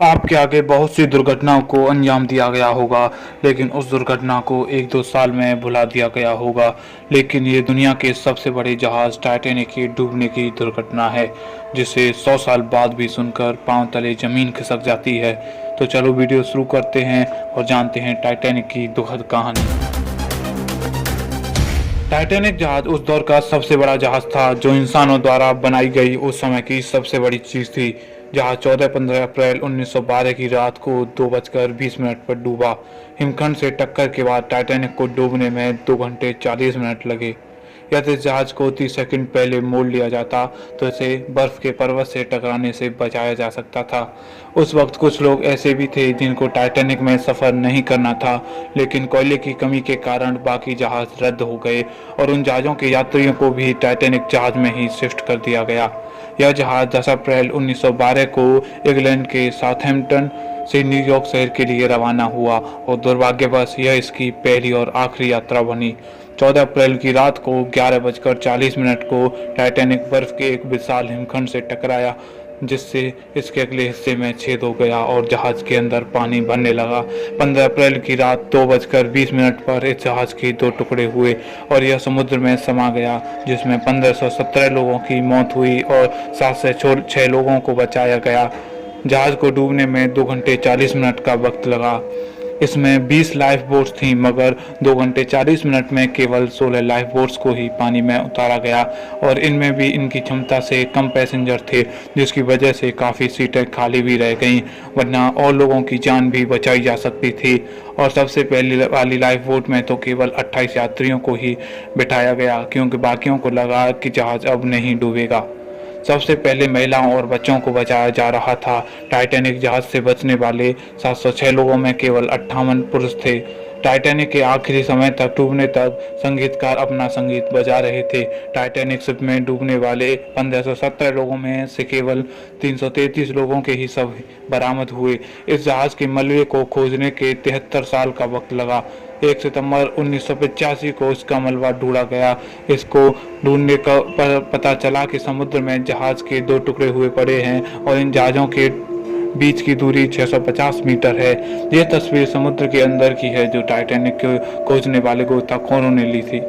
आपके आगे बहुत सी दुर्घटनाओं को अंजाम दिया गया होगा, लेकिन उस दुर्घटना को 1-2 साल में भुला दिया गया होगा। लेकिन ये दुनिया के सबसे बड़े जहाज टाइटैनिक के डूबने की दुर्घटना है, जिसे 100 साल बाद भी सुनकर पांव तले जमीन खिसक जाती है। तो चलो वीडियो शुरू करते हैं और जानते हैं टाइटैनिक की दुखद कहानी। टाइटैनिक जहाज उस दौर का सबसे बड़ा जहाज था, जो इंसानों द्वारा बनाई गई उस समय की सबसे बड़ी चीज थी। जहाज 14-15 अप्रैल 1912 की रात को 2:20 पर डूबा। हिमखंड से टक्कर के बाद टाइटैनिक को डूबने में 2 घंटे 40 मिनट लगे। यदि इस जहाज को 30 सेकंड पहले मोड़ लिया जाता तो इसे बर्फ के पर्वत से टकराने से बचाया जा सकता था। उस वक्त कुछ लोग ऐसे भी थे जिनको टाइटैनिक में सफर नहीं करना था, लेकिन कोयले की कमी के कारण बाकी जहाज रद्द हो गए और उन जहाज़ों के यात्रियों को भी टाइटैनिक जहाज में ही शिफ्ट कर दिया गया। यह जहाज 10 अप्रैल 1912 को इंग्लैंड के साउथहैम्पटन से न्यूयॉर्क शहर के लिए रवाना हुआ और दुर्भाग्यवश यह इसकी पहली और आखिरी यात्रा बनी। 14 अप्रैल की रात को 11:40 को टाइटैनिक बर्फ के एक विशाल हिमखंड से टकराया, जिससे इसके अगले हिस्से में छेद हो गया और जहाज के अंदर पानी भरने लगा। 15 अप्रैल की रात 2:20 पर इस जहाज के 2 टुकड़े हुए और यह समुद्र में समा गया, जिसमें 1517 लोगों की मौत हुई और 7 से 6 लोगों को बचाया गया। जहाज को डूबने में 2 घंटे 40 मिनट का वक्त लगा। इसमें 20 लाइफ बोट्स थीं, मगर 2 घंटे 40 मिनट में केवल 16 लाइफ बोट्स को ही पानी में उतारा गया और इनमें भी इनकी क्षमता से कम पैसेंजर थे, जिसकी वजह से काफ़ी सीटें खाली भी रह गईं, वरना और लोगों की जान भी बचाई जा सकती थी। और सबसे पहली वाली लाइफ बोट में तो केवल 28 यात्रियों को ही बिठाया गया, क्योंकि बाकियों को लगा कि जहाज अब नहीं डूबेगा। सबसे पहले महिलाओं और बच्चों को बचाया जा रहा था। टाइटैनिक जहाज से बचने वाले 706 लोगों में केवल 58 पुरुष थे। टाइटैनिक के आखिरी समय तक डूबने तक संगीतकार अपना संगीत बजा रहे थे। टाइटैनिक शिप में डूबने वाले 1517 लोगों में से केवल 333 लोगों के ही शव बरामद हुए। इस जहाज के मलबे को खोजने के 73 साल का वक्त लगा। 1 सितंबर 1985 को इसका मलबा ढूंढा गया। इसको ढूंढने का पता चला कि समुद्र में जहाज के 2 टुकड़े हुए पड़े हैं और इन जहाज़ों के बीच की दूरी 650 मीटर है। यह तस्वीर समुद्र के अंदर की है, जो टाइटैनिक को खोजने वाले गोताखोरों ने ली थी।